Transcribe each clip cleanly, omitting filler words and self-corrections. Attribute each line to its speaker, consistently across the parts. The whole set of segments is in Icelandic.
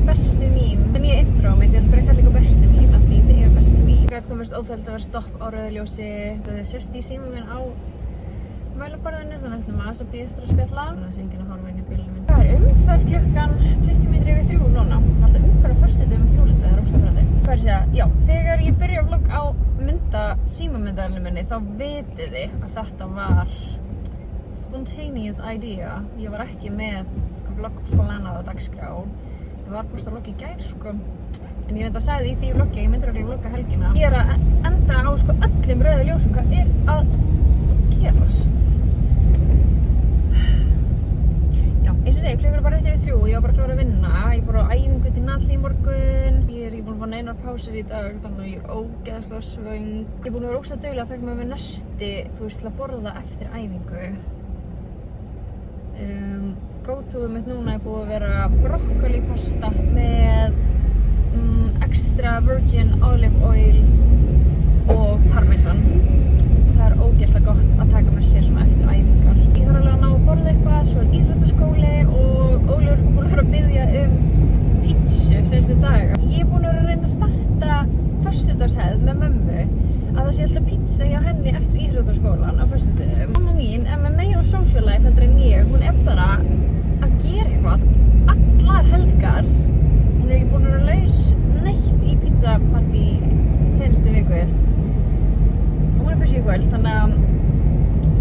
Speaker 1: bestu mín. Það er nýja intro mitt, ég ætla bara að kalla ykkur bestu mín af því þið eru bestu mín. Það komist óþægilegt að vera stopp á rauðu ljósi. Það er sérst í símann minn á mælaborðinu, þannig ætlum að aðeins að bíða eftir að spjalla. Þannig að sé enginn að horfa inn í bílnum minn. Það er umferð klukkan 20:03 núna. Það er alltaf umferð á föstudögum 3:00, það er ógeðslega pirrandi. Hvað er að segja? Já, þegar ég byrja vlogg á símamyndavélinni minni, þá vitið þið að þetta var spontaneous idea. Ég var ekki með vlogg planað á dagskrá. Það var bara að vlogga í gær, sko. En ég reynda að segja því í því vloggi, ég myndir að vlogga helgina. Ég er að enda á sko öllum rauðu ljósum, hvað er að gerast? Já, eins og segi, klukkan er bara rétt yfir 3 og ég var bara klára að vinna. Ég fór á æfingu til Natalie í morgun. Ég er búin að fá neinar pásur í dag, þannig að ég er ógeðslega svöng. Ég er búin að vera ógeðslega dugleg að taka með nesti, þú veist, til að borða eftir æfingu. Go-toið mitt núna er búið að vera broccoli pasta með extra virgin olive oil og parmesan. Það er ógeðslega gott að taka með sér svona eftir æfingar. Ég þarf alveg að ná að borða eitthvað, svo er íþróttaskóli og Ólafur er búin að vera að biðja pítsu seinustu daga. Ég er búin að vera að reyna að starta föstudagshefð með mömmu að það sé alltaf pítsa hjá henni eftir íþróttaskólan á föstudögum. Mamma mín er með meira social life heldur en ég. Hún er bara að gera eitthvað allar helgar. Hún er ekki búin að vera laus neitt í pizzapartí seinustu vikur. Hún er busy í kvöld, þannig að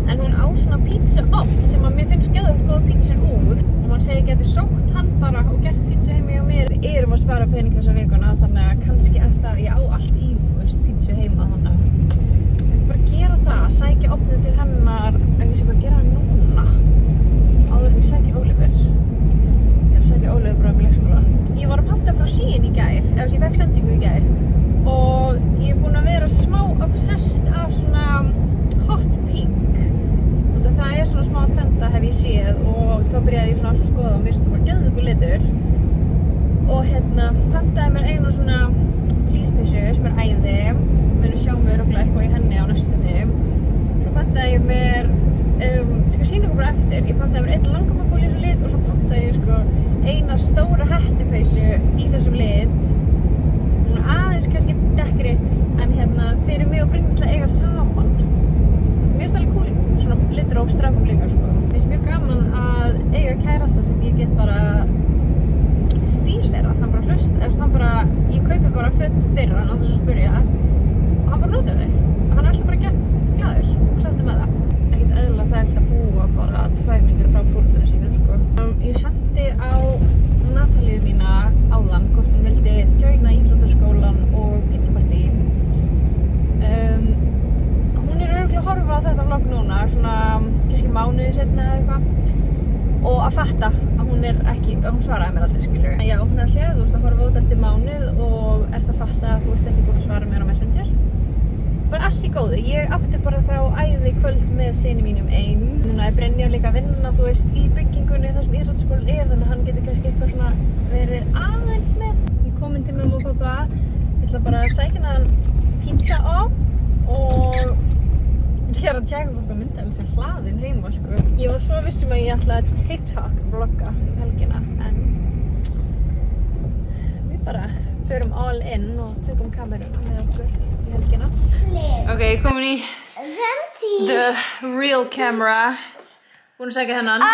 Speaker 1: en hún á svona pizza-opn sem að mér finnst geðveikt góða pítsur úr og hann segir ég geti sótt hann bara og gert pítsu heima hjá mér. Við erum að spara pening þessa vikuna, þannig að kannski er það, ég á allt í, þú veist, pítsu heima, þannig að ég bara gera það, sækja opnið til hennar, ég sé bara gera það núna áður en ég sækja Ólafur. Ég er að sækja Ólafur bara með leikskólan. Ég var að panta frá Shein í gær, eða ég fekk sendingu í gær og ég er búin að vera smá obsessed af svona hot pink. Það er svona smá trenda hef ég séð og þá byrjaði ég svona að skoða og mér finnst þetta bara geðveikur litur. Og pantaði mér eina svona flíspeysu sem er æði. Munu sjá mig örugglega eitthvað í henni á næstunni. Svo pantaði ég mér, ég skal sýna ykkur bara eftir, ég pantaði mér einn langamabból í þessu lit og svo pantaði ég sko eina stóra hettipeysu í þessum lit. Hún er aðeins kannski dekkri en fyrir mig og Brynjar til að eiga saman. Mér finnst það alveg cool. Svona litur á strákum líka, sko. Mér finnst mjög gaman að eiga kærasta sem ég get bara stílera, hann bara hlust, ég kaupi bara föt þeirra, hann á þess að spyrja og hann bara notar þau. Hann er alltaf bara gett glaður og sáttur með það. Ekkert eðlilega það að búa bara 2 mínútur frá fóreldrarnir sínum, sko. Ég sendi á Natalíu mína áðan hvort hún vildi joina íþróttaskólan og pizzapartí. Hún er örugglega að horfa á þetta vlogg núna, svona kannski mánuði seinna eða eitthvað og að fatta að hún svaraði mér aldrei, skilur. Já, hún er alltaf, þú ert að horfa út eftir mánuð og ert að fatta að þú ert ekki búin að svara mér á Messenger. Bara allt í góðu, ég átti bara þá æði kvöld með syni mínum ein. Núna er Brynjar líka að vinna, þú veist, í byggingunni þar sem íþróttaskólinn er, þannig að hann getur kannski eitthvað svona verið aðeins með. Ég kom inn til mömmu og pappa, ég ætla bara að sækja hann pizza á og ég er að tjekka hvort það myndi alveg sem hlaðinn heima, sko. Ég var svo vissum að ég ætlaði að TikTok-vlogga helgina, en við bara förum all in og tökum kameruna með okkur í helgina. Ok, komin í the real camera. Búin að sækja hennan.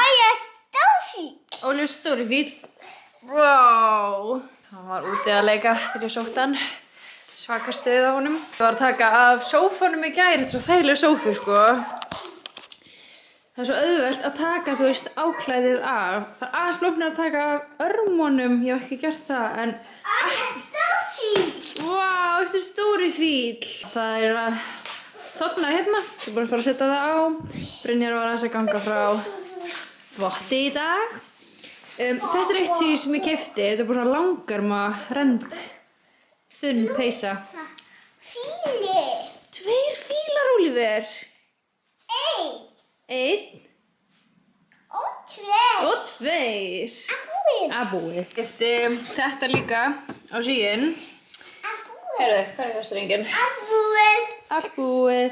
Speaker 1: Ólafur Stórifíll. Wow. Hann var úti að leika þegar ég sótti hann. Svaka stuð á honum. Ég var að taka af sófanum í gær, þetta er svo þægileg sófi, sko. Það er svo auðvelt að taka, þú veist, áklæðið af. Það er aðeins flóknara að taka af örmunum, ég hef ekki gert það, en... Vá, þetta er Stórifíll. Það er að þarna hérna, ég er búin að fara að setja það á. Brynjar var aðeins að ganga frá þvotti í dag. Þetta er eitt sem ég keypti, þetta er bara svona langarma rend. Þunn peysa.
Speaker 2: Fíli.
Speaker 1: 2 fílar, Ólafur. 1.
Speaker 2: Og 2.
Speaker 1: Abúið. Keypti þetta líka á Shein. Heyrðu, hvað er þjásturengin? Allt búið.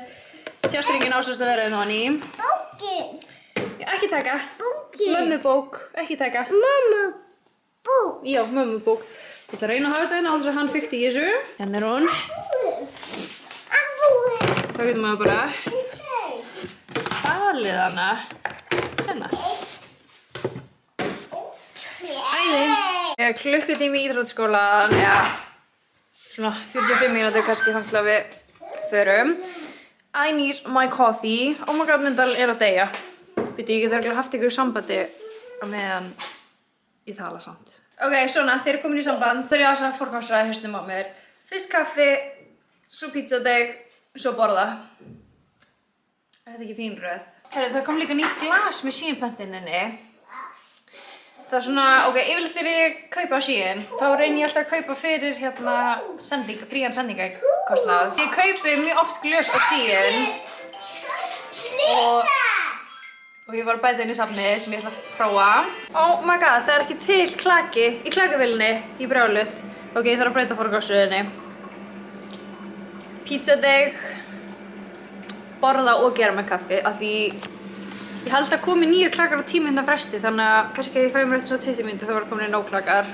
Speaker 1: Þjásturengin ásast að vera hann í.
Speaker 2: Bókin.
Speaker 1: Ekki taka.
Speaker 2: Bókin.
Speaker 1: Mömmubók. Ekki taka.
Speaker 2: Mamma. Búk.
Speaker 1: Já, mömmubók. Ég ætla að reyna að hafa þetta hérna á þess að hann fikti í þessu. Hérna er hún. Þá getur maður bara falið hana. Hérna. Æði. Klukkutími í íþróttaskólann, svona 45 mínútur kannski þangað til við förum. I need my coffee. Oh my god, myndal er að deyja. Býtu, ég get örugglega haft ykkur sambandi á meðan ég tala samt. Ok, svona, þeir eru komin í samband. Þau eru að forgangsraða hausnum á mér. Fyrst kaffi, svo pizzadeig, svo borða. Er þetta ekki fín röð? Herru, það kom líka nýtt glas með Shein-pöntinni. Það er svona, ok, yfirleitt þegar ég kaupa á Shein, þá reyni ég alltaf að kaupa fyrir hérna frían sendingakostnað. Ég kaupi mjög oft glös á Shein og ég var að bæta inn í safnið sem ég ætla að prófa. Oh my god, það er ekki til klaki í klakavélinni í brjáluð. Ok, ég þarf að breyta forgangsröðinni. Pizzadeig, borða og gera með kaffi af því ég held að komi 9 klakar á 10 mínútna fresti, þannig að kannski ef ég fæ mér eftir svona 20 mínútur þá var komin nóg klakar.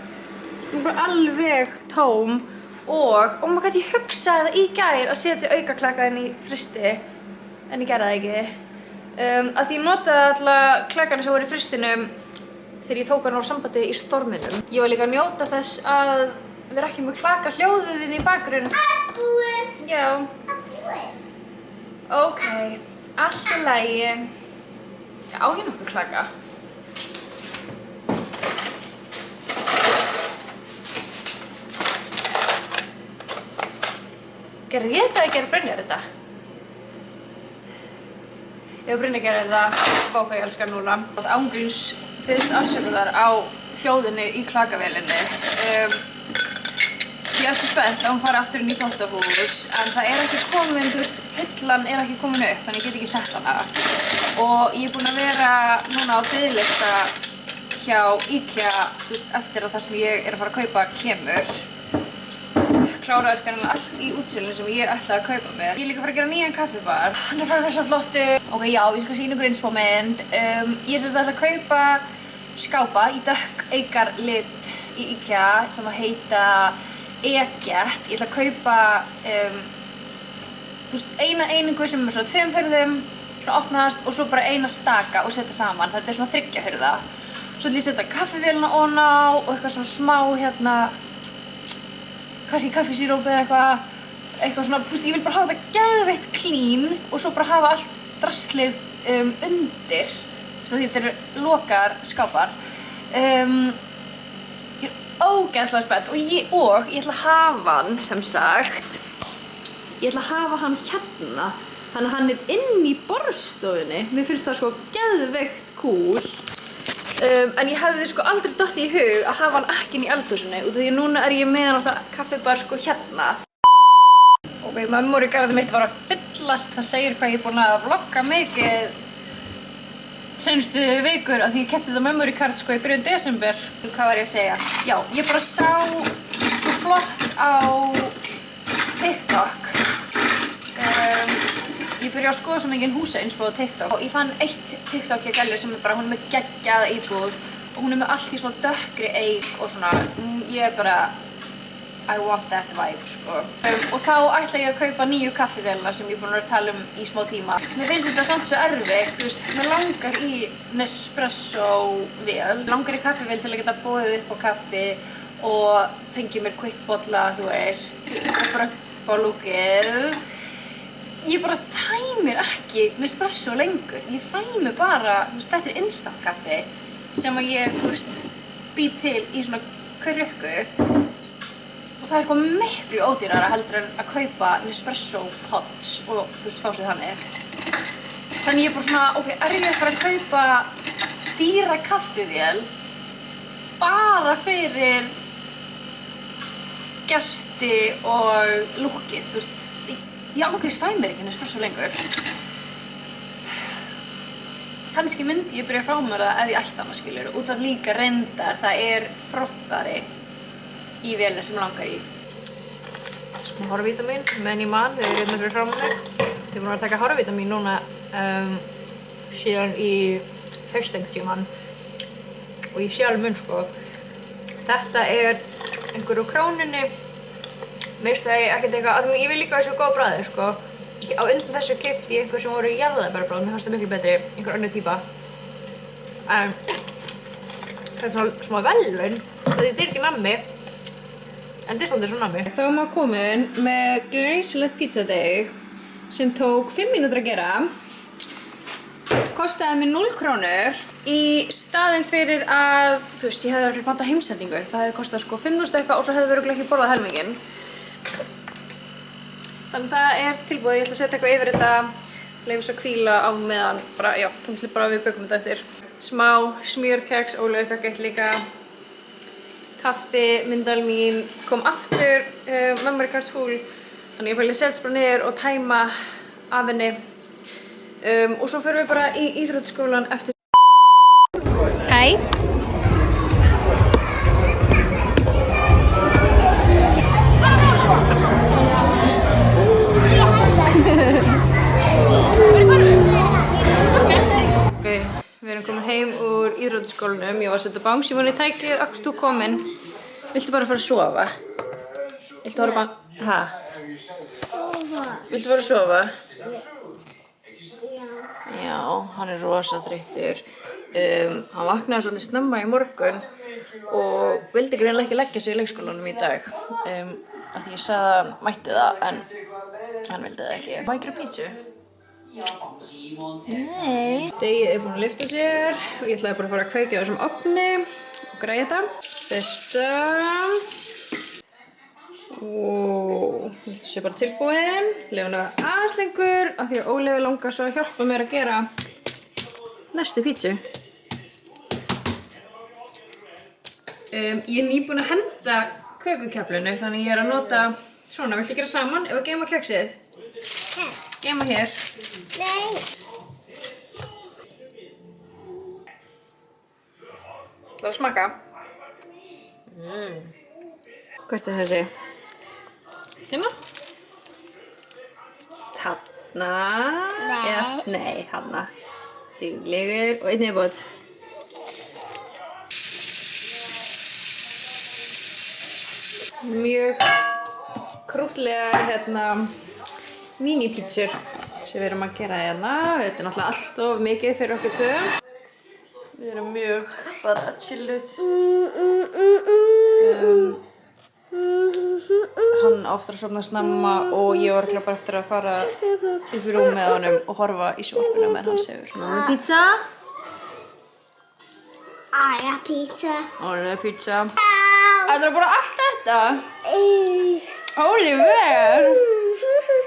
Speaker 1: Það er bara alveg tóm og oh my god, ég hugsaði það í gær að setja auka klaka inn í fresti en ég gerði það ekki. Að því ég notaði alla klakana sem voru í fristinum þegar ég tók hann úr sambandi í storminum. Ég var líka að njóta þess að vera ekki með klaka hljóðið inn í bakgrunn. Já. Ok, allt í lagi. Á ég nokkuð klaka? Gerði ég þetta eða gerði Brynjar þetta? Ef Brynjar gerði þetta, hvað ég elskar núna. Ángríns biðst afsökunar á hljóðinu í klakavélinni. Ég er svo spennt að hún fari aftur inn í þvottahús, en það er ekki komin, þú veist, hillan er ekki komin upp, þannig ég get ekki sett hana. Og ég er búin að vera núna á biðlista hjá IKEA, þú veist, eftir að það sem ég er að fara að kaupa kemur. Kláraði skanlega allt í útsölunum sem ég ætlaði að kaupa mér. Ég er líka að fara að gera nýjan kaffibar. Hann er að fara svo flottu. Ok, já, ég skal sýna ykkur innspámynd. Ég ætla að kaupa skápa í dökkeikar lit í IKEA sem að heita Eget. Ég ætla að kaupa eina einingu sem er svona 2 hurðum, svona opnast og svo bara eina staka og setja saman. Þetta er svona 3 hurða. Svo ætla ég að setja kaffivélina ofan á og eitthvað svona smá hérna, kannski kaffisíróp eða eitthvað svona, ég vil bara hafa þetta geðveikt clean og svo bara hafa allt draslið undir. Þetta eru lokar skápar. Ég er ógeðslega spennt og ég ætla að hafa hann, sem sagt, ég ætla að hafa hann hérna. Þannig að hann er inn í borðstofunni. Mér finnst það sko geðveikt cool. En ég hefði sko aldrei dottið í hug að hafa hann ekki inn í eldhúsinu út af því núna er ég með hann á það kaffibar sko hérna. Ok, memory cardið mitt var að fyllast. Það segir hvað ég er búin að vlogga mikið seinustu vikur af því ég keypti þetta memory card sko í byrjun desember. Hvað var ég að segja? Já, ég bara sá svo flott á TikTok. Ég byrja að skoða svo mikið húsainspo á TikTok og ég fann eitt TikTok ég gælir sem er bara, hún er með geggjaða íbúð og hún er með allt í svona dökkri eik og svona, ég er bara I want that vibe sko. Og þá ætla ég að kaupa nýju kaffivélina sem ég er búin að vera að tala um í smá tíma. Mér finnst þetta samt svo erfitt, þú veist, mér langar í Nespresso vél, langar í kaffivél til að geta boðið upp á kaffi og fengið mér quick bolla, þú veist, og bara upp á lúkið. Ég bara fæ mér ekki Nespresso lengur. Ég fæ mér bara, þú veist, þetta er instant kaffi sem að ég, þú veist, bý til í svona krukku. Og það er sko miklu ódýrara heldur en að kaupa Nespresso pods og, þú veist, fá sér þannig. Þannig ég er bara svona, ok, er ég að fara að kaupa dýra kaffivél bara fyrir gesti og lúkkið, þú veist. Ég ángriðs fæ mér ekki Nespresso lengur. Kannski myndi ég byrja að fá mér það ef ég ætti hana, skilur. Út af líka reyndar, það er frothari í vélina sem langar í. Smá hárvítamín, meðan ég man, við erum hérna fyrir frá mig. Ég er búin að taka hárvítamín núna síðan í haustþingstíman. Og ég sé alveg mun, sko. Þetta einhver úr Krónunni. Veist það ekkert eitthvað, ég vil líka þessu góða bragði, sko. Á undan þessu keypti ég einhver sem voru jarðarberjabragð, mér fannst það miklu betri, einhver önnur típa. En þetta er svona smá velun, þetta er ekki nammi, en þetta er samt svo nammi. Þá var maður komin með glæsilegt pizzadeig sem tók 5 mínútur að gera. Kostaði mig 0 krónur í staðinn fyrir að, þú veist, ég hefði örugglega pantað heimsendingu. Það hefði kostað sko 5.000 eitthvað og svo hefði við örugglega ekki borðað helminginn. Þannig það er tilbúið, ég ætla að setja eitthvað yfir þetta, leyfa svo að hvíla á meðan, bara, já, þannig bara við bökum þetta eftir. Smá smjörkeks, Ólafur fékk eitt líka. Kaffi, myndal mín kom aftur, memory card full, þannig ég bara setja bara niður og tæma af henni. Og svo förum við bara í íþróttaskólan eftir. Hæ! Við erum komin heim úr íþróttaskólanum. Ég var að setja bangsímon í tækið, akkur þú komin. Viltu bara fara að sofa? Viltu fara bara... Hæ? Viltu fara að sofa? Já, hann er rosa þreyttur. Hann vaknaði svolítið snemma í morgun og vildi greinilega ekki leggja sig í leikskólanum í dag. Af því ég sagði að hann mætti það, en hann vildi það ekki. Má ég gera pítsu? Nei. Degið er búinn að lyfta sér og ég ætlaði bara að fara að kveikja á þessum ofni og græja þetta. Fyrsta. Þetta sé bara tilbúin. Leyfum að vera aðeins lengur af því að Ólafur langar svo að hjálpa mér að gera næstu pítsu. Ég er nýbúin að henda kökukeflinu þannig ég er að nota svona. Viltu gera saman ef að geyma keksið? Geyma hér.
Speaker 2: Nei.
Speaker 1: ætlarðu að smakka? Hvert er þessi? Hérna? Þarna?
Speaker 2: Nei.
Speaker 1: Nei, þarna. Duglegur og einn viðbót. Mjög krúttlega mini-pítsur sem við erum að gera hérna. Þetta er náttúrulega allt of mikið fyrir okkur tvö. Við erum mjög bara chilluð. Hann á eftir að sofna snemma og ég var bara eftir að fara upp í rúm með honum og horfa í sjónvarpinu meðan hann sefur. Pizza?
Speaker 2: Aja pizza.
Speaker 1: Pizza. Ætlarðu að borða allt þetta? Oliver!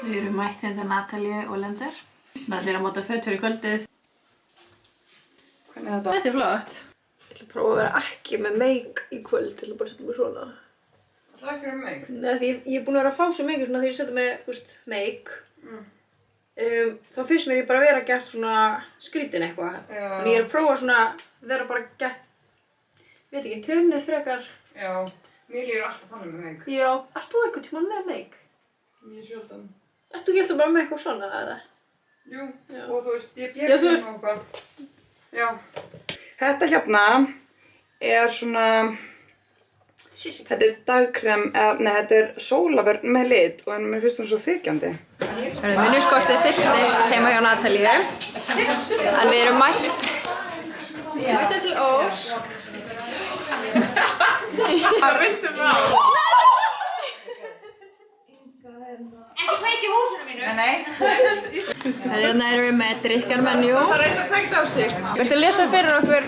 Speaker 1: Við erum mætt hérna Natalíu og Lender. Það er að máta föt fyrir kvöldið. Hvernig er þetta? Þetta er flott. Ég ætla að prófa að vera ekki með make í kvöld. Ég ætla bara að setja mig svona. Það er ekki með make? Nei, því ég er búin að vera að fá svo make svona þegar ég setja mig, make. Þá finnst mér ég bara vera gert svona skrítin eitthvað. En ég er að prófa svona vera bara gert, veit ekki, tunnið frekar.
Speaker 3: Já, mér líður alltaf þannig með make.
Speaker 1: Já, ert þú einhvern tímann með make?
Speaker 3: Mjög sjaldan.
Speaker 1: Ert þú ekki alltaf bara með eitthvað svona, eða?
Speaker 3: Jú, og þú veist, ég björn með eitthvað. Já. Þetta hérna er svona, þetta er dagkrem, þetta er sólavörn með lit og mér finnst hún svo þykjandi.
Speaker 1: Minniskortið fylltist heima hjá Natalíu, en við erum mætt til Ós. Það myndum á. Ekki kveiki húsinu mínu. Nei. Hérna erum við með drikjarmenjú.
Speaker 3: Það reynir að taka þetta á sig.
Speaker 1: Viltu lesa fyrir okkur?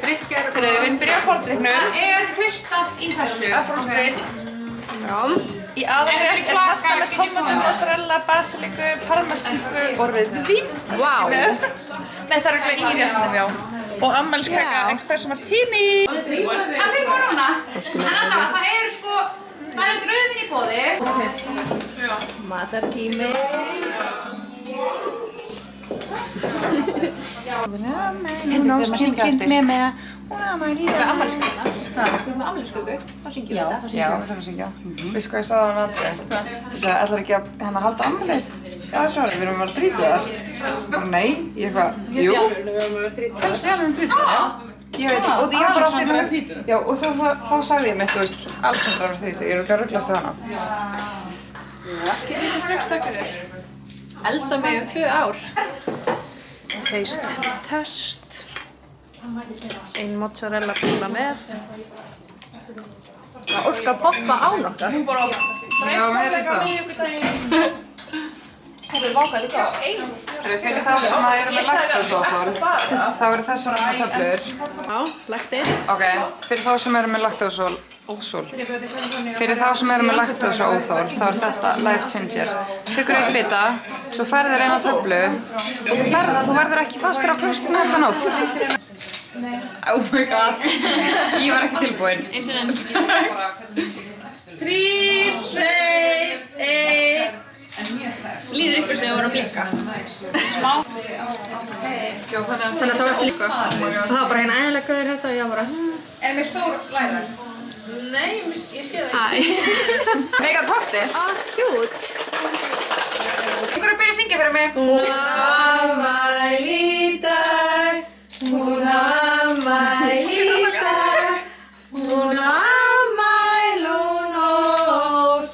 Speaker 3: Drikkjar, við erum byrjað á fordrykknum.
Speaker 1: Það er kristall í þessu.
Speaker 3: Aprósprit.
Speaker 1: Já.
Speaker 3: Í aðalrétt er pasta með tomatum, mozzarella, basiliku, parmaskinku og rauðvín.
Speaker 1: Vá.
Speaker 3: Nei, það er ekki í réttinum, já. Og afmæliskaka Espresso Martini.
Speaker 1: Það fyrir korona. En allavega, það er eftir rauðvín í boði. Matartími.
Speaker 3: Kind með mig.
Speaker 1: Það er afmælisköku. Hvað? Þú erum með afmælisköku? Þá syngjum við þetta.
Speaker 3: Já, við þurfum að syngja. Veistu hvað ég sagði á hann aldrei? Ég sagði, ætlar ekki að halda afmælið? Já, sorry, við erum að vera 30-ar. Bara nei, ég eitthvað, jú.
Speaker 1: Við erum að vera 30.
Speaker 3: Fyrstu við erum 30. Ég veit, og ég bara allt í já, og þá sagði ég mitt, þú veist, Alexandra var því þegar ég er að rugglast við hana.
Speaker 1: Getur þið strax takk fyrir? Elda mig 2 ár. Test. Ein mozzarella píla með. Það orkar að poppa á nokkar.
Speaker 3: Já, mér finnst það.
Speaker 1: Hefur vákað líka á einu.
Speaker 3: Fyrir þá sem eru með laktósuóþol, þá eru þessar töflur.
Speaker 1: Já, lagt eitt.
Speaker 3: Ok, fyrir þá sem eru með laktósuóþol, fyrir þá sem eru með laktósuóþol, þá er þetta Life Changer. Tekur eitt bita, svo færðu þér eina töflu og þú verður ekki fastur á klostinu allan nótt.
Speaker 1: Nei.
Speaker 3: Oh my god, ég var ekki tilbúin.
Speaker 1: Eins og enn. 3, 2, 1. Líður ykkur sem þið voru að blikka? Smá. Þannig að það var eftir líka. Og það var bara hérna ægilega gauður þetta og ég var bara Er mér stór lærar? Nei, ég sé það ekki. Mega cocktail. Cute. Ykkur að byrja að syngja fyrir mig. Hún afmæli í dag. Hún afmæli í dag. Hún afmæli hún ós.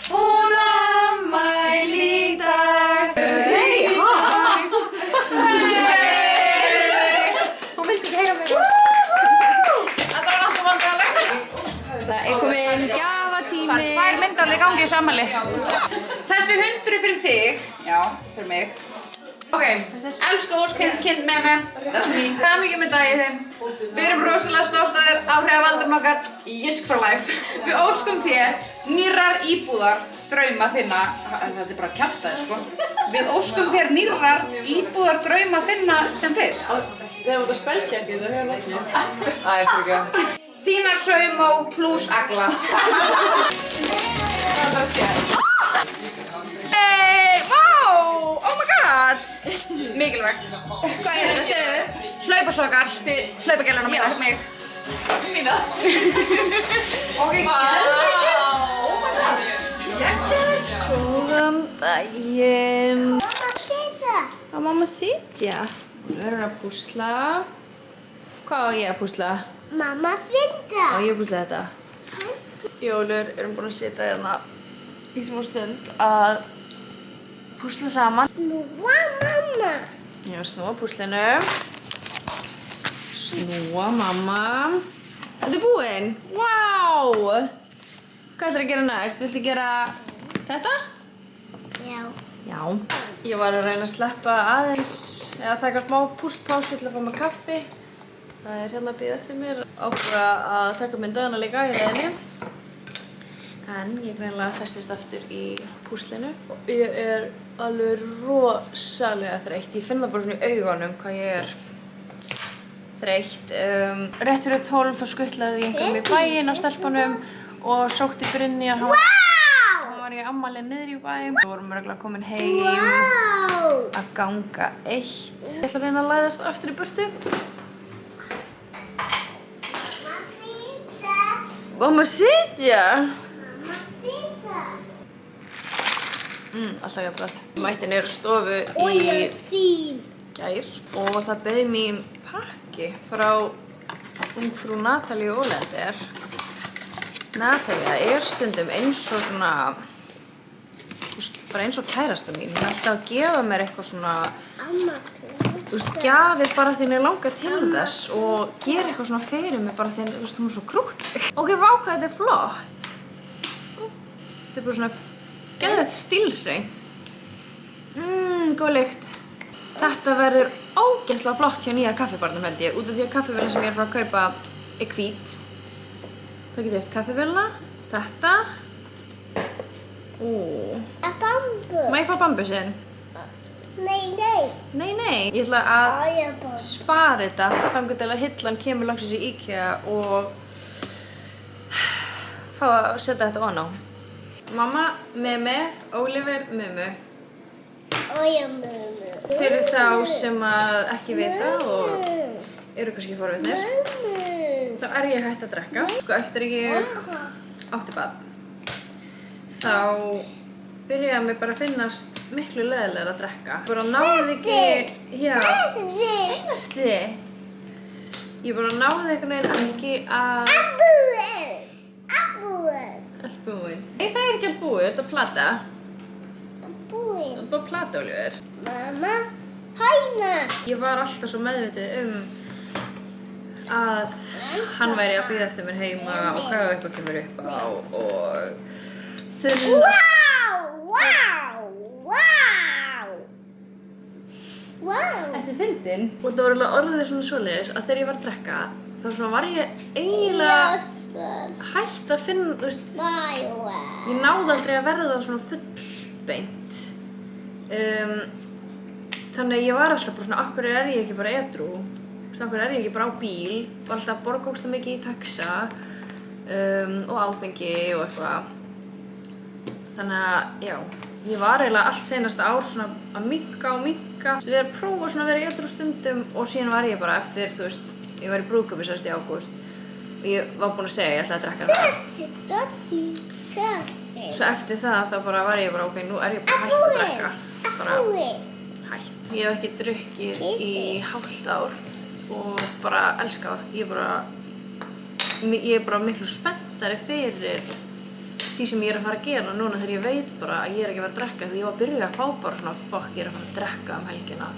Speaker 1: Hún afmæli í dag. Hey, ha? Hún vildi ekki heyra mig. Þetta var alltaf vandræðalegt. Það er komin gjafatími. Það er 2 myndarlega í gangi í þessu afmæli. Þessi hundur er fyrir þig. Já, fyrir mig. Ok, elsku óskend með mig. Það er mikið með dagið þeim. Við erum rosalega stoltir áhrifavaldurinn okkar Jisk for Life. Við óskum þér nýrrar íbúðar drauma þinna. Þetta er bara kjaftaði, sko. Við óskum þér nýrrar íbúðar drauma þinna sem fyrst. Við hefum átt að spellchecka þetta, höfum ekki.
Speaker 3: Æ, fyrir ekki.
Speaker 1: Þínar Saumó plus Agla. Hey, wow! Oh my god! Mikilvægt. Hvað er þetta, segðu? Hlaupasokkar fyrir hlaupagæluna mína, mig. Mína? Ok, góðan daginn. Á mamma sitja. Við erum að púsla. Hvað á ég að púsla?
Speaker 2: Mamma sitja.
Speaker 1: Á ég að púsla þetta? Jólur erum búin að sitja hérna í smá stund að púsla saman.
Speaker 2: Snúa mamma.
Speaker 1: Ég var að snúa púslinu. Snúa mamma. Þetta er búinn. Vá! Hvað ætlarðu að gera næst? Viltu gera þetta?
Speaker 2: Já.
Speaker 1: Já. Ég var að reyna að sleppa aðeins eða taka smá púslpásu til að fá mig kaffi. Það er hérna að bíða eftir mér. Ákveða að taka myndana líka í leiðinni. En ég greinilega festist aftur í púslinu. Ég er alveg rosalega þreytt. Ég finn það bara svona í augunum hvað ég er þreytt. Rétt fyrir 12 þá skuttlaði ég einhverjum í bæinn á stelpunum og sótti Brynjar. Hann var í afmæli niðri í bæinn. Við vorum örugglega komin heim að ganga 1. Ég ætla að reyna að læðast aftur í burtu. Mamma sitja. Alltaf jafn gott. Ég mætti niður á stofu í gær og það beið mín pakki frá ungfrú Natalíu Ólender. Natalía er stundum eins og svona, bara eins og kærasta mín. Hún er alltaf að gefa mér eitthvað svona, gjafir bara því henni langar til þess og gera eitthvað svona fyrir mig bara því henni, hún er svo krútleg. Ok, vá hvað þetta er flott. Þetta er bara svona geðveikt stílhreint. Góð lykt. Þetta verður ógeðslega flott hjá nýja kaffibarnum held ég, út af því að kaffivélina sem ég er frá að kaupa er hvít. Þá get ég eftir kaffivélina, þetta.
Speaker 2: Bambu.
Speaker 1: Má ég fá bambusinn?
Speaker 2: Nei.
Speaker 1: Nei. Ég ætla að spara þetta þangað til að hillan kemur loksins í IKEA og fá að setja þetta ofan á. Mamma, Mimi, Oliver, Mumu.
Speaker 2: Mömmu.
Speaker 1: Fyrir þá sem að ekki vita og eru kannski forvitnir, þá er ég hætt að drekka. Sko eftir ég átti barn, þá byrjaði mér bara að finnast miklu leiðilegra að drekka. Bara náði ekki, seinasti. Ég bara náði einhvern veginn ekki að... Allt búinn. Nei, það ekki allt búið, þetta er plata. Það er bara plata, Oliver.
Speaker 2: Mamma, hæna.
Speaker 1: Ég var alltaf svo meðvitið að hann væri að bíða eftir mér heima og hvað eitthvað kemur upp á og þunn... Þetta er fyndin. Og þetta var alveg orðið svona svoleiðis að þegar ég var að drekka þá svona var ég eiginlega hætt að finna, þú veist, ég náði aldrei að verða svona fullbeint. Þannig að ég var alltaf bara svona, af hverju er ég ekki bara edrú? Af hverju er ég ekki bara á bíl? Var alltaf að borga ógeðslega mikið í taxa og áfengi og eitthvað. Þannig að, já, ég var eiginlega allt seinasta ár svona að minnka og minnka. Við erum að prófa svona að vera edrú stundum og síðan var ég bara eftir, þú veist, ég var í brúðkaupi sérst í ágúst. Og ég var búin að segja að ég ætlaði að drekka það. Svo eftir það þá bara var ég bara, ok, nú er ég bara hætt að drekka. Bara hætt. Ég hef ekki drukkið í hálft ár og bara elska það. Ég er bara miklu spenntari fyrir því sem ég er að fara að gera núna þegar ég veit bara að ég er ekki að fara að drekka. Því ég var að byrja að fá bara svona, fuck, ég er að fara að drekka helgina.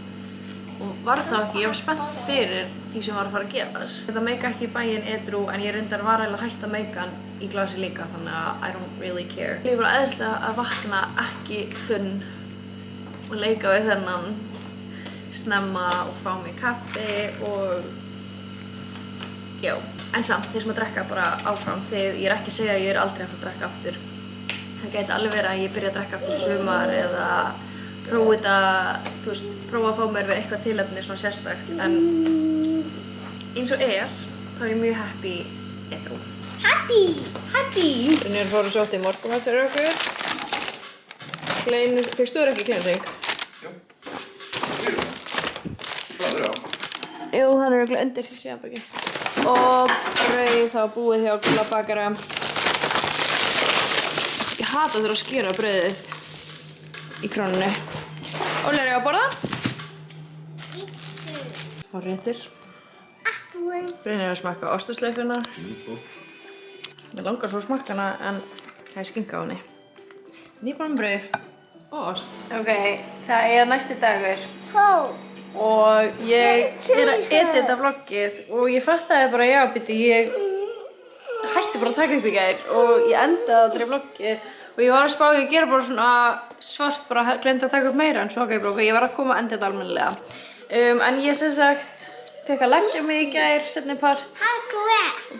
Speaker 1: Og var það ekki, ég var spennt fyrir því sem var að fara að gerast. Þetta meika ekki bæinn edrú en ég reyndar var eiginlega hætt að meika hann í glasi líka þannig að I don't really care. Ég er bara eðlislega að vakna ekki þunn og leika við þennan snemma og fá mig kaffi og já. En samt, þeir sem að drekka bara áfram þegar ég er ekki að segja að ég er aldrei að fara að drekka aftur. Það gæti alveg verið að ég byrja að drekka aftur í sumar eða prófa þetta, þú veist, prófa að fá mér við eitthvað tilefni svona sérstakt en eins og þá er ég mjög happy edrú.
Speaker 2: Happy.
Speaker 1: Brynjar fóru svo oft í morgunmat fyrir okkur. Fékkst þú ekki kleinurring?
Speaker 3: Jú. Hvað er á?
Speaker 1: Jú, hann er örugglega undir síðan bara ekki. Og brauð þá búið hjá Gulla bakara. Ég hata þurfa að skera brauðið í krónunni. Óli, er ég að borða? Fá réttir. Brynjar að smakka ostaslaufuna. Mér langar svo að smakka hana en það er skinka á henni. Nýbúin brauð og ost. Ok, það er næsti dagur. Og ég er að edita vloggið og ég fattaði bara, já, ég hætti bara að taka upp í gær og ég endaði aldrei vloggið og ég var að spá ég að gera bara svona svart, bara glemdi að taka upp meira en svo ok, ég var að koma að enda þetta almennilega. En ég sem sagt fekk að leggja mig í gær, seinni part.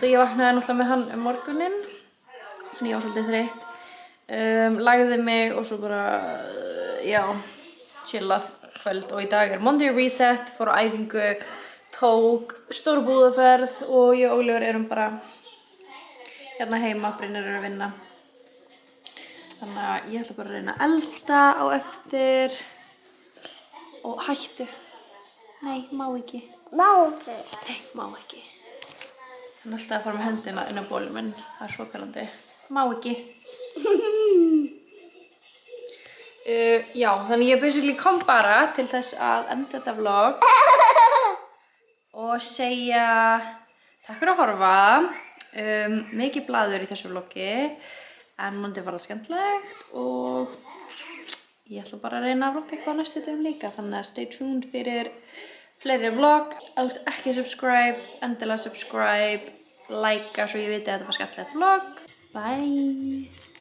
Speaker 1: Og ég vaknaði náttúrulega með hann morguninn, þannig ég var svolítið þreytt. Lagði mig og svo bara, já, chillað kvöld og í dag er Monday reset, fór á æfingu, tók stór búðaferð og ég og Oliver erum bara hérna heima, Brynjar er að vinna. Þannig að ég ætla bara að reyna að elda á eftir og hættu. Nei, má ekki. Nei, má ekki. Þannig alltaf að fara með hendina inn á bólinn minn, það er svo pælandi. Má ekki. Já, þannig ég basically kom bara til þess að enda þetta vlog og segja takk fyrir að horfa. Mikið blaður í þessu vloggi en vonandi var það skemmtilegt og ég ætla bara að reyna að vlogga eitthvað næstu dögum líka, þannig að stay tuned fyrir fleiri vlog. Ef þú ert ekki subscribe, endilega subscribe, likea svo ég viti að þetta var skemmtilegt vlog. Bye!